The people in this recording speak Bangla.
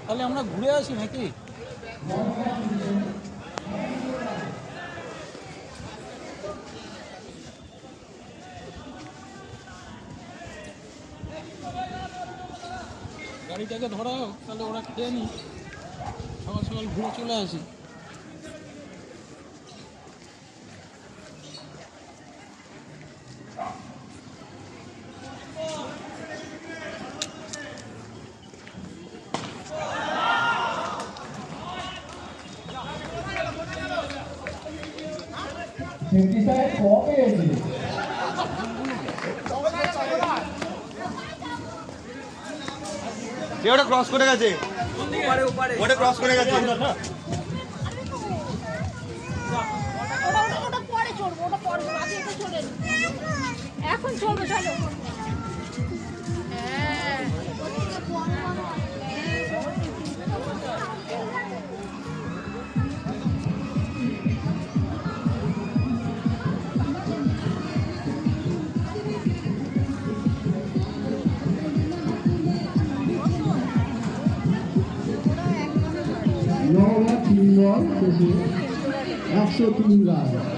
তাহলে আমরা ঘুরে আসি নাকি? গাড়িটাকে ধরাও, তাহলে ওরা খেয়ে নি, সকাল সকাল ঘুরে চলে আসি। ওটা ক্রস করে গেছে, ওটা ক্রস করে গেছে। এখন চলবে, চলো। নওগাঁ 3 শেষে 103 রান।